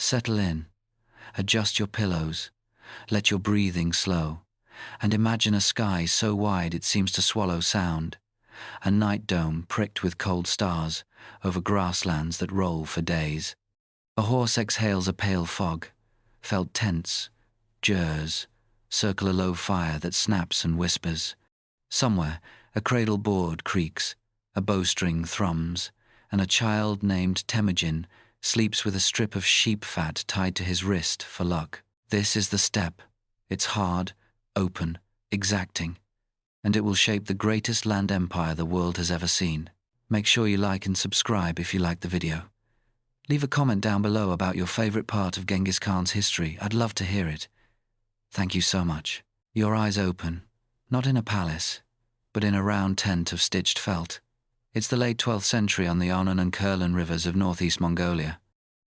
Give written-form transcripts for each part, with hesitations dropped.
Settle in, adjust your pillows, let your breathing slow, and imagine a sky so wide it seems to swallow sound, a night dome pricked with cold stars over grasslands that roll for days. A horse exhales a pale fog, felt tense, jurs, circle a low fire that snaps and whispers. Somewhere, a cradle board creaks, a bowstring thrums, and a child named Temujin sleeps with a strip of sheep fat tied to his wrist for luck. This is the steppe. It's hard, open, exacting, and it will shape the greatest land empire the world has ever seen. Make sure you like and subscribe if you like the video. Leave a comment down below about your favorite part of Genghis Khan's history. I'd love to hear it. Thank you so much. Your eyes open, not in a palace, but in a round tent of stitched felt. It's the late 12th century on the Onan and Kurlan rivers of northeast Mongolia.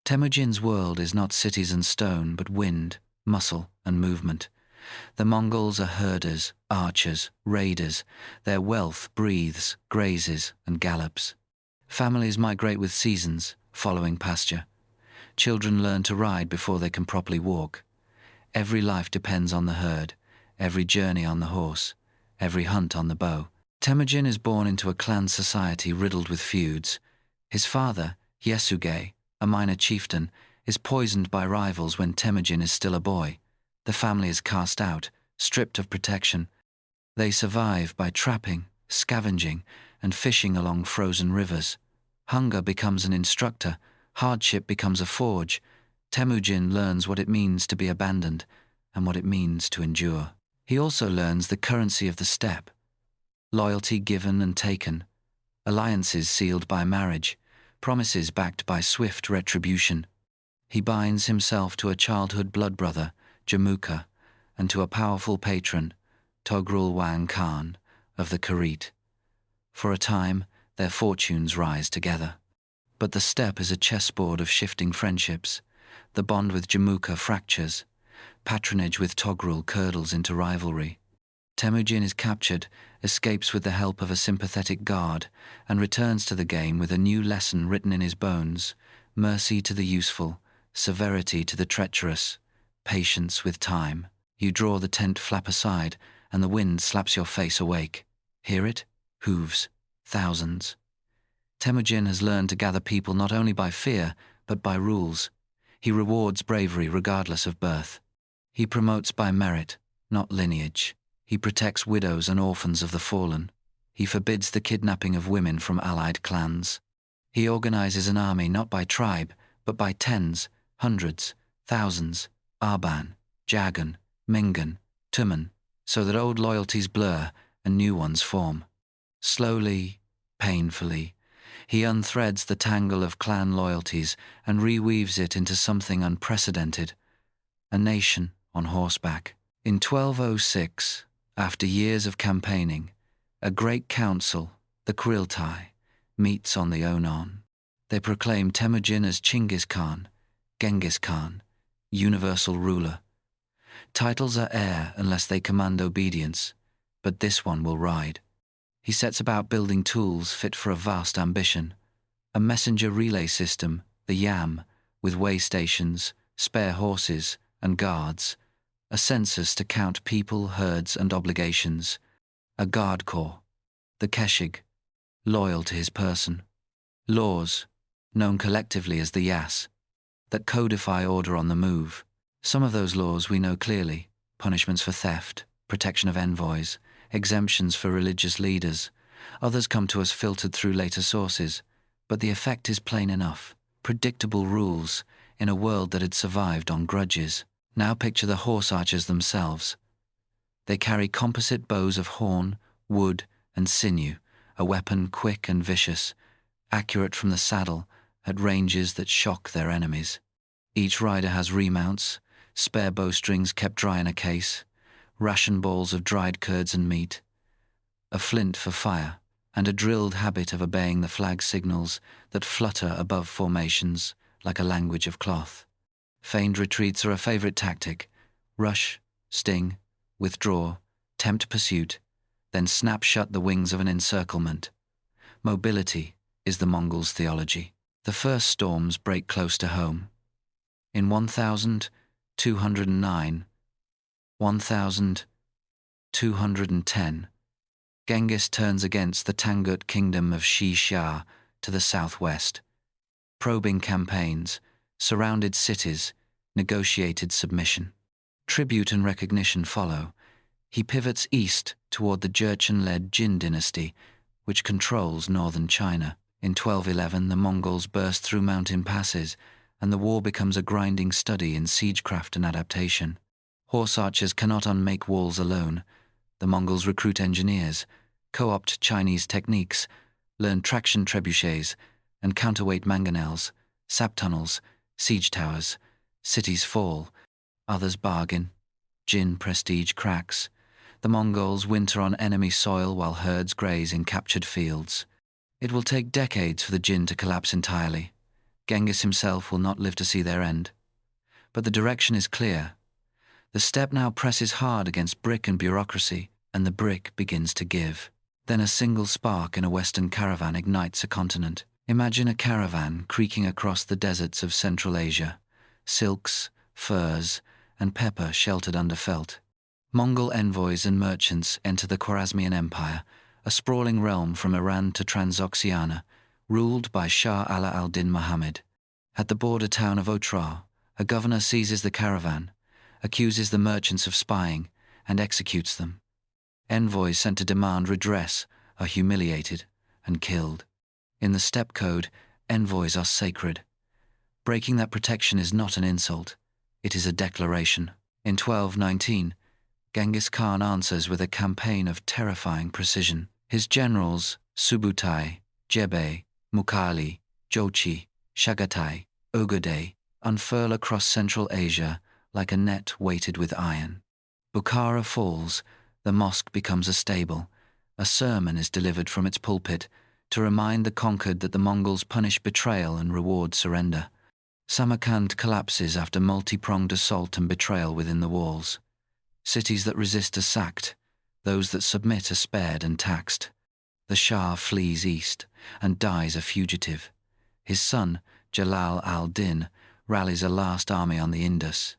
Temujin's world is not cities and stone, but wind, muscle, and movement. The Mongols are herders, archers, raiders. Their wealth breathes, grazes, and gallops. Families migrate with seasons, following pasture. Children learn to ride before they can properly walk. Every life depends on the herd, every journey on the horse, every hunt on the bow. Temujin is born into a clan society riddled with feuds. His father, Yesuge, a minor chieftain, is poisoned by rivals when Temujin is still a boy. The family is cast out, stripped of protection. They survive by trapping, scavenging, and fishing along frozen rivers. Hunger becomes an instructor, hardship becomes a forge. Temujin learns what it means to be abandoned and what it means to endure. He also learns the currency of the steppe. Loyalty given and taken, alliances sealed by marriage, promises backed by swift retribution. He binds himself to a childhood blood brother, Jamuka, and to a powerful patron, Togrul Wang Khan, of the Karit. For a time, their fortunes rise together. But the steppe is a chessboard of shifting friendships. The bond with Jamuka fractures. Patronage with Togrul curdles into rivalry. Temujin is captured, escapes with the help of a sympathetic guard, and returns to the game with a new lesson written in his bones: mercy to the useful, severity to the treacherous, patience with time. You draw the tent flap aside, and the wind slaps your face awake. Hear it? Hooves. Thousands. Temujin has learned to gather people not only by fear, but by rules. He rewards bravery regardless of birth. He promotes by merit, not lineage. He protects widows and orphans of the fallen. He forbids the kidnapping of women from allied clans. He organizes an army not by tribe, but by tens, hundreds, thousands, Arban, Jagan, Mingan, Tumen, so that old loyalties blur and new ones form. Slowly, painfully, he unthreads the tangle of clan loyalties and reweaves it into something unprecedented: a nation on horseback. In 1206, after years of campaigning, a great council, the Kuriltai, meets on the Onan. They proclaim Temujin as Genghis Khan, Genghis Khan, universal ruler. Titles are air unless they command obedience, but this one will ride. He sets about building tools fit for a vast ambition: a messenger relay system, the Yam, with way stations, spare horses, and guards; a census to count people, herds, and obligations; a guard corps, the Keshig, loyal to his person; laws, known collectively as the Yas, that codify order on the move. Some of those laws we know clearly: punishments for theft, protection of envoys, exemptions for religious leaders. Others come to us filtered through later sources, but the effect is plain enough: predictable rules in a world that had survived on grudges. Now picture the horse archers themselves. They carry composite bows of horn, wood, and sinew, a weapon quick and vicious, accurate from the saddle at ranges that shock their enemies. Each rider has remounts, spare bowstrings kept dry in a case, ration balls of dried curds and meat, a flint for fire, and a drilled habit of obeying the flag signals that flutter above formations like a language of cloth. Feigned retreats are a favorite tactic: rush, sting, withdraw, tempt pursuit, then snap shut the wings of an encirclement. Mobility is the Mongols' theology. The first storms break close to home. In 1209, 1210, Genghis turns against the Tangut kingdom of Xi to the southwest. Probing campaigns, surrounded cities, negotiated submission. Tribute and recognition follow. He pivots east toward the Jurchen-led Jin dynasty, which controls northern China. In 1211, the Mongols burst through mountain passes, and the war becomes a grinding study in siegecraft and adaptation. Horse archers cannot unmake walls alone. The Mongols recruit engineers, co-opt Chinese techniques, learn traction trebuchets, and counterweight mangonels, sap tunnels, siege towers. Cities fall, others bargain. Jin prestige cracks. The Mongols winter on enemy soil while herds graze in captured fields. It will take decades for the Jin to collapse entirely. Genghis himself will not live to see their end. But the direction is clear. The steppe now presses hard against brick and bureaucracy, and the brick begins to give. Then a single spark in a Western caravan ignites a continent. Imagine a caravan creaking across the deserts of Central Asia. Silks, furs, and pepper sheltered under felt. Mongol envoys and merchants enter the Khwarezmian Empire, a sprawling realm from Iran to Transoxiana, ruled by Shah Ala al-Din Muhammad. At the border town of Otrar, a governor seizes the caravan, accuses the merchants of spying, and executes them. Envoys sent to demand redress are humiliated and killed. In the steppe code, envoys are sacred. Breaking that protection is not an insult, it is a declaration. In 1219, Genghis Khan answers with a campaign of terrifying precision. His generals, Subutai, Jebe, Mukhali, Jochi, Chagatai, Ogedei, unfurl across Central Asia like a net weighted with iron. Bukhara falls, the mosque becomes a stable. A sermon is delivered from its pulpit to remind the conquered that the Mongols punish betrayal and reward surrender. Samarkand collapses after multi-pronged assault and betrayal within the walls. Cities that resist are sacked, those that submit are spared and taxed. The Shah flees east and dies a fugitive. His son, Jalal al-Din, rallies a last army on the Indus,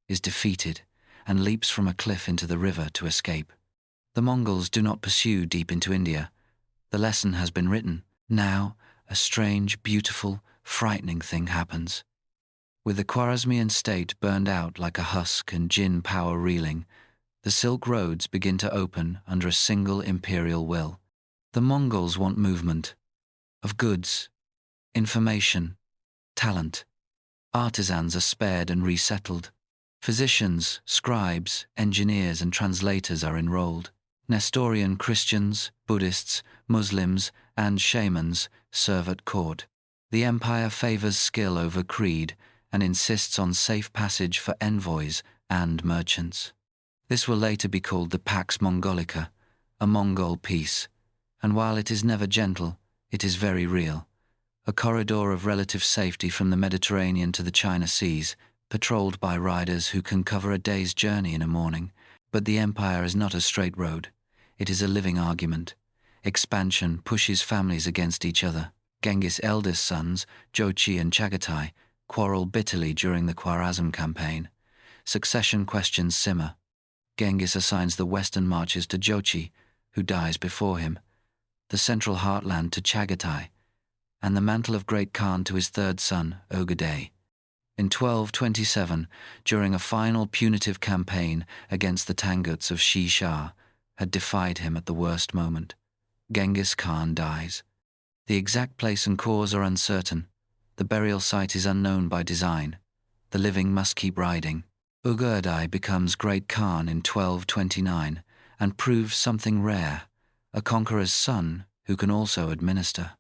is defeated, and leaps from a cliff into the river to escape. The Mongols do not pursue deep into India. The lesson has been written. Now, a strange, beautiful, frightening thing happens. With the Khwarezmian state burned out like a husk and Jin power reeling, the Silk Roads begin to open under a single imperial will. The Mongols want movement of goods, information, talent. Artisans are spared and resettled. Physicians, scribes, engineers, and translators are enrolled. Nestorian Christians, Buddhists, Muslims, and shamans serve at court. The empire favors skill over creed and insists on safe passage for envoys and merchants. This will later be called the Pax Mongolica, a Mongol peace, and while it is never gentle, it is very real. A corridor of relative safety from the Mediterranean to the China Seas, patrolled by riders who can cover a day's journey in a morning. But the empire is not a straight road. It is a living argument. Expansion pushes families against each other. Genghis' eldest sons, Jochi and Chagatai, quarrel bitterly during the Khwarezm campaign. Succession questions simmer. Genghis assigns the western marches to Jochi, who dies before him, the central heartland to Chagatai, and the mantle of Great Khan to his third son, Ogedei. In 1227, during a final punitive campaign against the Tanguts of Xi had defied him at the worst moment. Genghis Khan dies. The exact place and cause are uncertain. The burial site is unknown by design. The living must keep riding. Ogedei becomes Great Khan in 1229 and proves something rare, a conqueror's son who can also administer.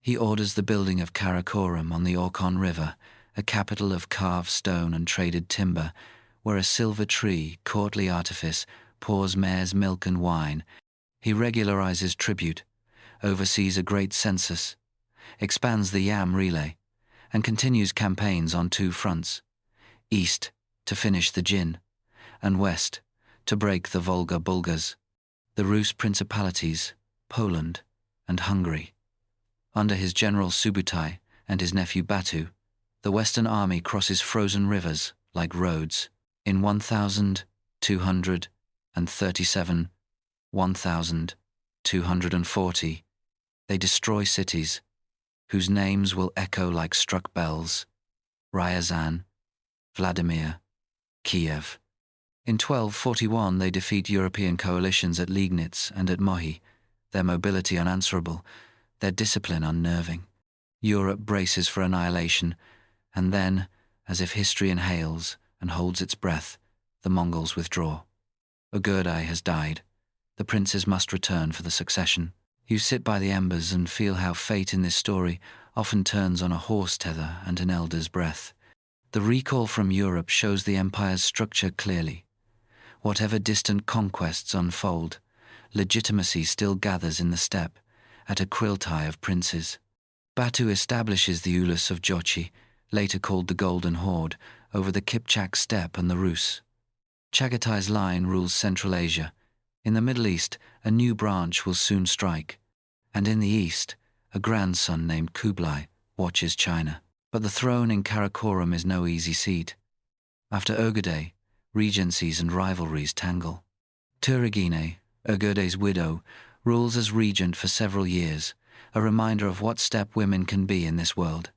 He orders the building of Karakoram on the Orkhon River, a capital of carved stone and traded timber, where a silver tree, courtly artifice, pours mare's milk and wine. He regularizes tribute, oversees a great census, expands the yam relay, and continues campaigns on two fronts: east, to finish the Jin, and west, to break the Volga Bulgars, the Rus principalities, Poland, and Hungary. Under his general Subutai and his nephew Batu, The Western army crosses frozen rivers like roads. In 1237, 1240, they destroy cities whose names will echo like struck bells: Ryazan, Vladimir, Kiev. In 1241 they defeat European coalitions at Liegnitz and at Mohi, their mobility unanswerable, their discipline unnerving. Europe braces for annihilation, and then, as if history inhales and holds its breath, the Mongols withdraw. Ogurdai has died. The princes must return for the succession. You sit by the embers and feel how fate in this story often turns on a horse tether and an elder's breath. The recall from Europe shows the empire's structure clearly. Whatever distant conquests unfold, legitimacy still gathers in the steppe, at a quiltai of princes. Batu establishes the Ulus of Jochi, later called the Golden Horde, over the Kipchak steppe and the Rus. Chaghatai's line rules Central Asia. In the Middle East, a new branch will soon strike. And in the East, a grandson named Kublai watches China. But the throne in Karakoram is no easy seat. After Ogurdai, regencies and rivalries tangle. Turigine, Ogurdai's widow, rules as regent for several years, a reminder of what steppe women can be in this world: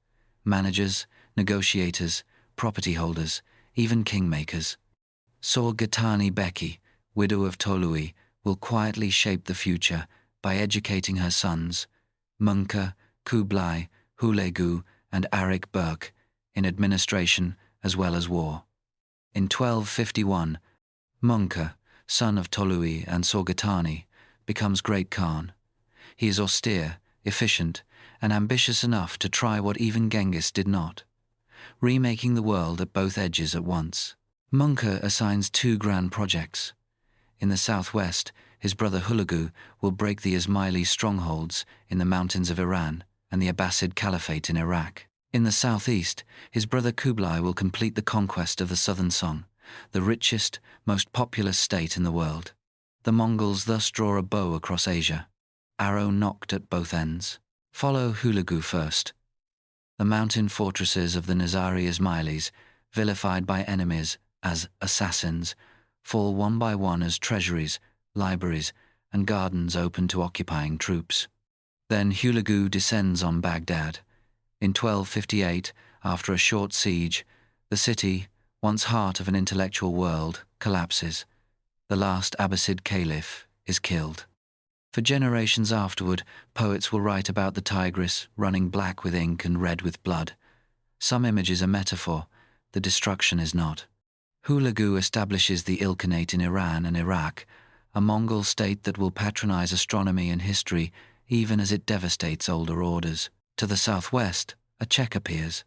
managers, negotiators, property holders, even kingmakers. Sorgatani Beki, widow of Tolui, will quietly shape the future by educating her sons, Munka, Kublai, Hulegu, and Arik Berk, in administration as well as war. In 1251, Munka, son of Tolui and Sorgatani, becomes Great Khan. He is austere, efficient, and ambitious enough to try what even Genghis did not: remaking the world at both edges at once. Munka assigns two grand projects. In the southwest, his brother Hulegu will break the Ismaili strongholds in the mountains of Iran and the Abbasid Caliphate in Iraq. In the southeast, his brother Kublai will complete the conquest of the southern Song, the richest, most populous state in the world. The Mongols thus draw a bow across Asia, arrow nocked at both ends. Follow Hulegu first. The mountain fortresses of the Nizari Ismailis, vilified by enemies as assassins, fall one by one as treasuries, libraries, and gardens open to occupying troops. Then Hulegu descends on Baghdad. In 1258, after a short siege, the city, once heart of an intellectual world, collapses. The last Abbasid caliph is killed. For generations afterward, poets will write about the Tigris running black with ink and red with blood. Some image is a metaphor, the destruction is not. Hulegu establishes the Ilkhanate in Iran and Iraq, a Mongol state that will patronize astronomy and history even as it devastates older orders. To the southwest, a Czech appears.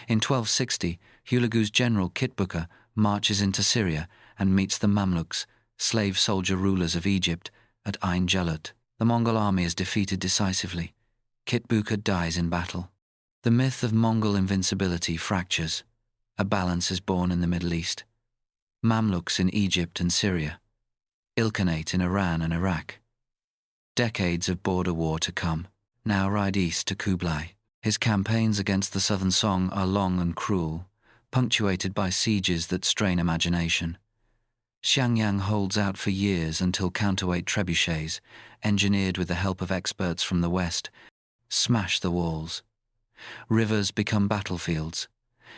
In 1260, Hulegu's general Kitbuka marches into Syria and meets the Mamluks, slave soldier rulers of Egypt, at Ain Jalut. The Mongol army is defeated decisively. Kitbuka dies in battle. The myth of Mongol invincibility fractures. A balance is born in the Middle East. Mamluks in Egypt and Syria. Ilkhanate in Iran and Iraq. Decades of border war to come. Now ride east to Kublai. His campaigns against the southern Song are long and cruel, punctuated by sieges that strain imagination. Xiangyang holds out for years until counterweight trebuchets, engineered with the help of experts from the west, smash the walls. Rivers become battlefields.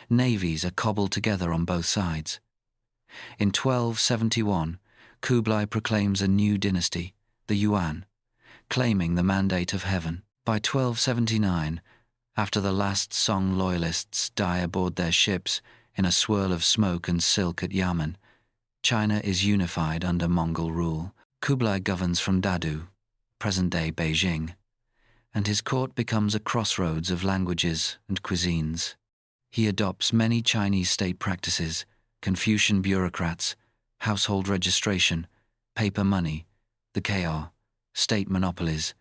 Navies are cobbled together on both sides. In 1271, Kublai proclaims a new dynasty, the Yuan, claiming the mandate of heaven. By 1279, after the last Song loyalists die aboard their ships in a swirl of smoke and silk at Yamen, China is unified under Mongol rule. Kublai governs from Dadu, present-day Beijing, and his court becomes a crossroads of languages and cuisines. He adopts many Chinese state practices: Confucian bureaucrats, household registration, paper money, the Kao, state monopolies,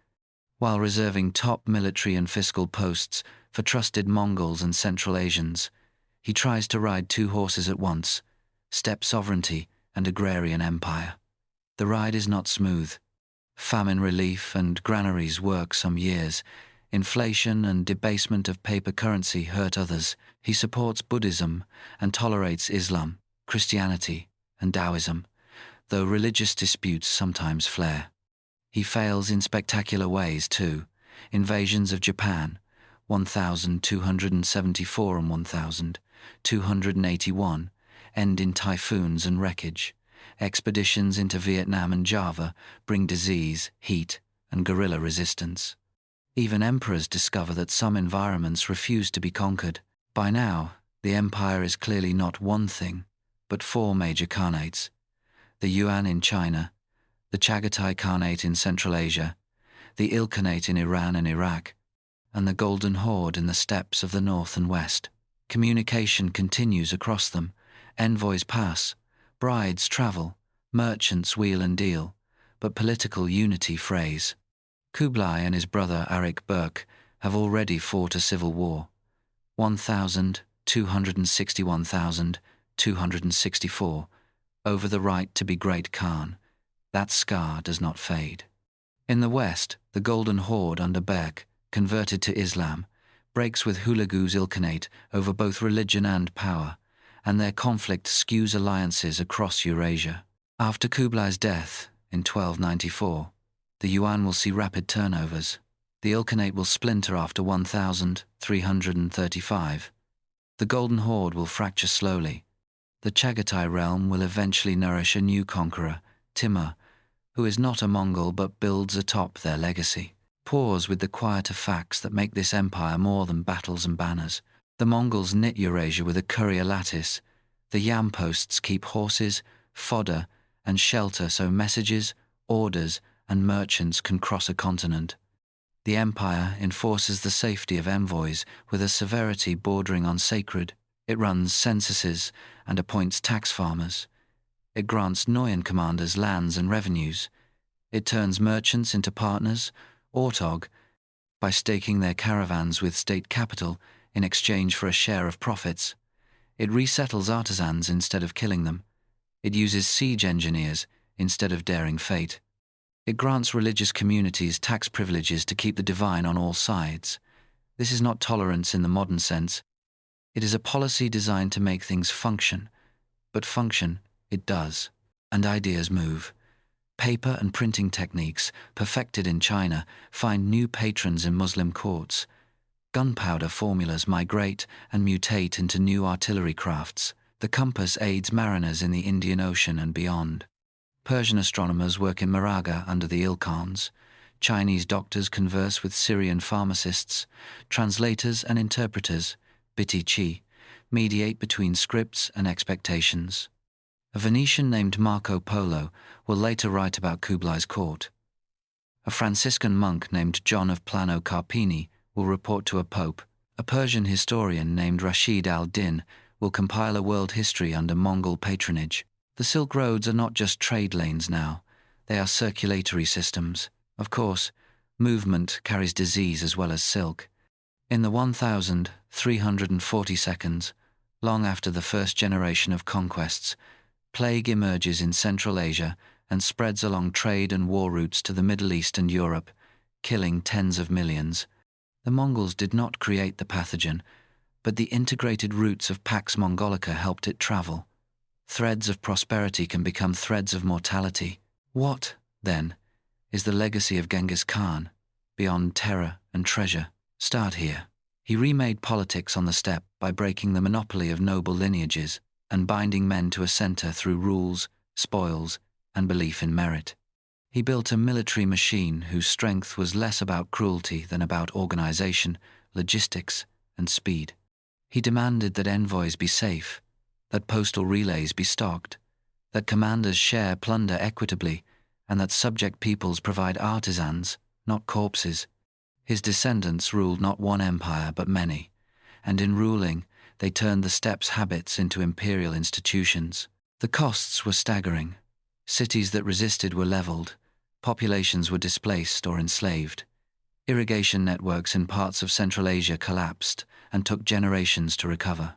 while reserving top military and fiscal posts for trusted Mongols and Central Asians. He tries to ride two horses at once: steppe sovereignty and agrarian empire. The ride is not smooth. Famine relief and granaries work some years. Inflation and debasement of paper currency hurt others. He supports Buddhism and tolerates Islam, Christianity, and Taoism, though religious disputes sometimes flare. He fails in spectacular ways too. Invasions of Japan, 1274 and 1281, end in typhoons and wreckage. Expeditions into Vietnam and Java bring disease, heat, and guerrilla resistance. Even emperors discover that some environments refuse to be conquered. By now, the empire is clearly not one thing, but four major khanates: the Yuan in China, the Chagatai Khanate in Central Asia, the Ilkhanate in Iran and Iraq, and the Golden Horde in the steppes of the north and west. Communication continues across them. Envoys pass, brides travel, merchants wheel and deal, but political unity frays. Kublai and his brother Arik Berk have already fought a civil war. 1,261,264 over the right to be great Khan. That scar does not fade. In the west, the Golden Horde under Berk, converted to Islam, breaks with Hulagu's Ilkhanate over both religion and power, and their conflict skews alliances across Eurasia. After Kublai's death in 1294, the Yuan will see rapid turnovers. The Ilkhanate will splinter after 1335. The Golden Horde will fracture slowly. The Chagatai realm will eventually nourish a new conqueror, Timur, who is not a Mongol but builds atop their legacy. Pause with the quieter facts that make this empire more than battles and banners. The Mongols knit Eurasia with a courier lattice. The yam posts keep horses, fodder, and shelter so messages, orders, and merchants can cross a continent. The empire enforces the safety of envoys with a severity bordering on sacred. It runs censuses and appoints tax farmers. It grants Noyan commanders lands and revenues. It turns merchants into partners, Ortog, by staking their caravans with state capital in exchange for a share of profits. It resettles artisans instead of killing them. It uses siege engineers instead of daring fate. It grants religious communities tax privileges to keep the divine on all sides. This is not tolerance in the modern sense. It is a policy designed to make things function. But function, it does. And ideas move. Paper and printing techniques, perfected in China, find new patrons in Muslim courts. Gunpowder formulas migrate and mutate into new artillery crafts. The compass aids mariners in the Indian Ocean and beyond. Persian astronomers work in Maraga under the Ilkhans. Chinese doctors converse with Syrian pharmacists. Translators and interpreters, Biti Chi, mediate between scripts and expectations. A Venetian named Marco Polo will later write about Kublai's court. A Franciscan monk named John of Plano Carpini will report to a pope. A Persian historian named Rashid al-Din will compile a world history under Mongol patronage. The Silk Roads are not just trade lanes now, they are circulatory systems. Of course, movement carries disease as well as silk. In the 1,340 seconds, long after the first generation of conquests, plague emerges in Central Asia and spreads along trade and war routes to the Middle East and Europe, killing tens of millions. The Mongols did not create the pathogen, but the integrated routes of Pax Mongolica helped it travel. Threads of prosperity can become threads of mortality. What, then, is the legacy of Genghis Khan, beyond terror and treasure? Start here. He remade politics on the steppe by breaking the monopoly of noble lineages and binding men to a center through rules, spoils, and belief in merit. He built a military machine whose strength was less about cruelty than about organization, logistics, and speed. He demanded that envoys be safe, that postal relays be stocked, that commanders share plunder equitably, and that subject peoples provide artisans, not corpses. His descendants ruled not one empire but many, and in ruling, they turned the steppes' habits into imperial institutions. The costs were staggering. Cities that resisted were leveled, populations were displaced or enslaved. Irrigation networks in parts of Central Asia collapsed and took generations to recover.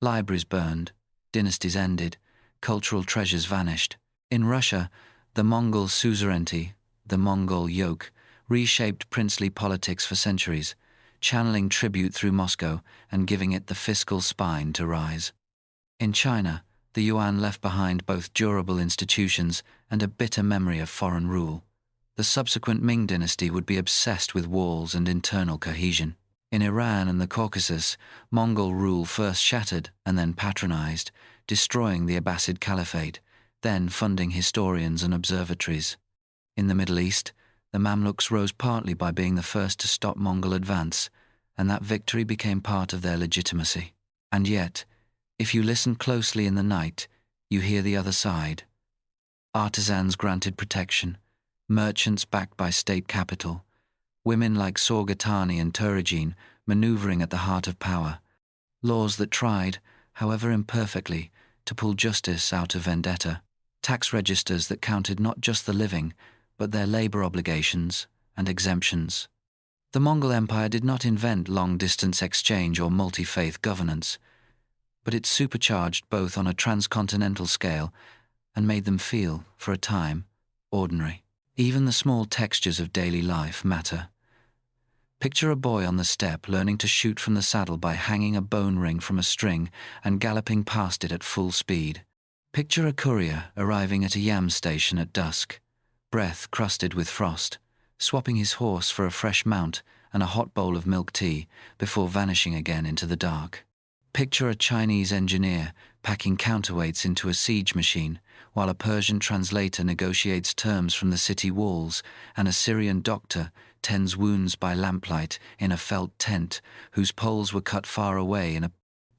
Libraries burned, dynasties ended, cultural treasures vanished. In Russia, the Mongol suzerainty, the Mongol yoke, reshaped princely politics for centuries, channeling tribute through Moscow and giving it the fiscal spine to rise. In China, the Yuan left behind both durable institutions and a bitter memory of foreign rule. The subsequent Ming dynasty would be obsessed with walls and internal cohesion. In Iran and the Caucasus, Mongol rule first shattered and then patronized, destroying the Abbasid Caliphate, then funding historians and observatories. In the Middle East, the Mamluks rose partly by being the first to stop Mongol advance, and that victory became part of their legitimacy. And yet, if you listen closely in the night, you hear the other side. Artisans granted protection, merchants backed by state capital, women like Sorgatani and Turigine maneuvering at the heart of power, laws that tried, however imperfectly, to pull justice out of vendetta, tax registers that counted not just the living, but their labor obligations and exemptions. The Mongol Empire did not invent long-distance exchange or multi-faith governance, but it supercharged both on a transcontinental scale and made them feel, for a time, ordinary. Even the small textures of daily life matter. Picture a boy on the steppe learning to shoot from the saddle by hanging a bone ring from a string and galloping past it at full speed. Picture a courier arriving at a yam station at dusk, breath crusted with frost, swapping his horse for a fresh mount and a hot bowl of milk tea before vanishing again into the dark. Picture a Chinese engineer packing counterweights into a siege machine while a Persian translator negotiates terms from the city walls and a Syrian doctor tends wounds by lamplight in a felt tent whose poles were cut far away in a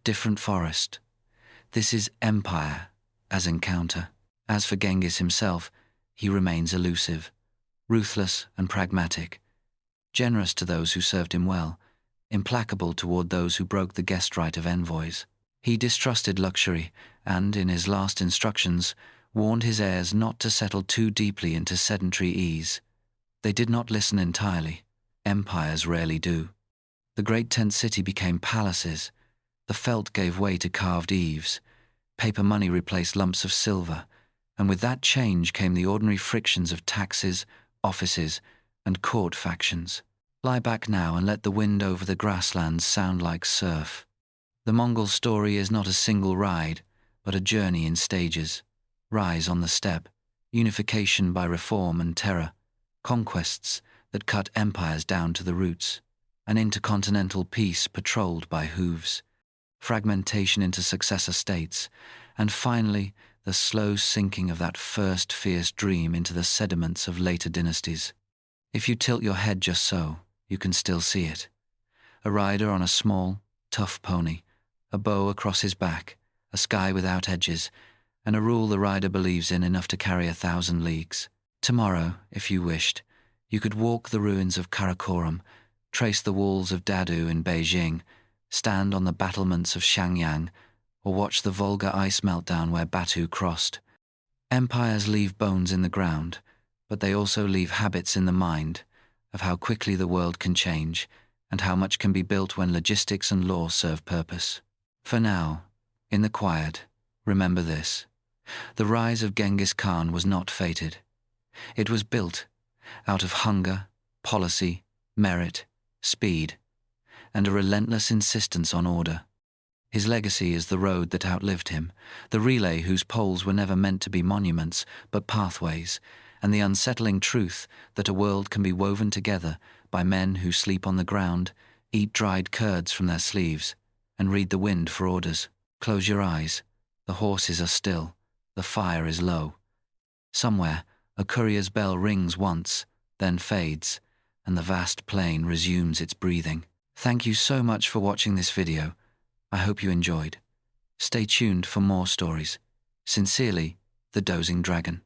different forest. This is empire as encounter. As for Genghis himself, he remains elusive, ruthless and pragmatic, generous to those who served him well, implacable toward those who broke the guest right of envoys. He distrusted luxury and, in his last instructions, warned his heirs not to settle too deeply into sedentary ease. They did not listen entirely. Empires rarely do. The great tent city became palaces. The felt gave way to carved eaves. Paper money replaced lumps of silver, and with that change came the ordinary frictions of taxes, offices, and court factions. Lie back now and let the wind over the grasslands sound like surf. The Mongol story is not a single ride, but a journey in stages. Rise on the steppe, unification by reform and terror, conquests that cut empires down to the roots, an intercontinental peace patrolled by hooves, fragmentation into successor states, and finally the slow sinking of that first fierce dream into the sediments of later dynasties. If you tilt your head just so, you can still see it. A rider on a small, tough pony, a bow across his back, a sky without edges, and a rule the rider believes in enough to carry 1,000 leagues. Tomorrow, if you wished, you could walk the ruins of Karakoram, trace the walls of Dadu in Beijing, stand on the battlements of Xiangyang, or watch the Volga ice meltdown where Batu crossed. Empires leave bones in the ground, but they also leave habits in the mind of how quickly the world can change and how much can be built when logistics and law serve purpose. For now, in the quiet, remember this. The rise of Genghis Khan was not fated. It was built out of hunger, policy, merit, speed, and a relentless insistence on order. His legacy is the road that outlived him, the relay whose poles were never meant to be monuments but pathways, and the unsettling truth that a world can be woven together by men who sleep on the ground, eat dried curds from their sleeves, and read the wind for orders. Close your eyes. The horses are still. The fire is low. Somewhere, a courier's bell rings once, then fades, and the vast plain resumes its breathing. Thank you so much for watching this video. I hope you enjoyed. Stay tuned for more stories. Sincerely, the Dozing Dragon.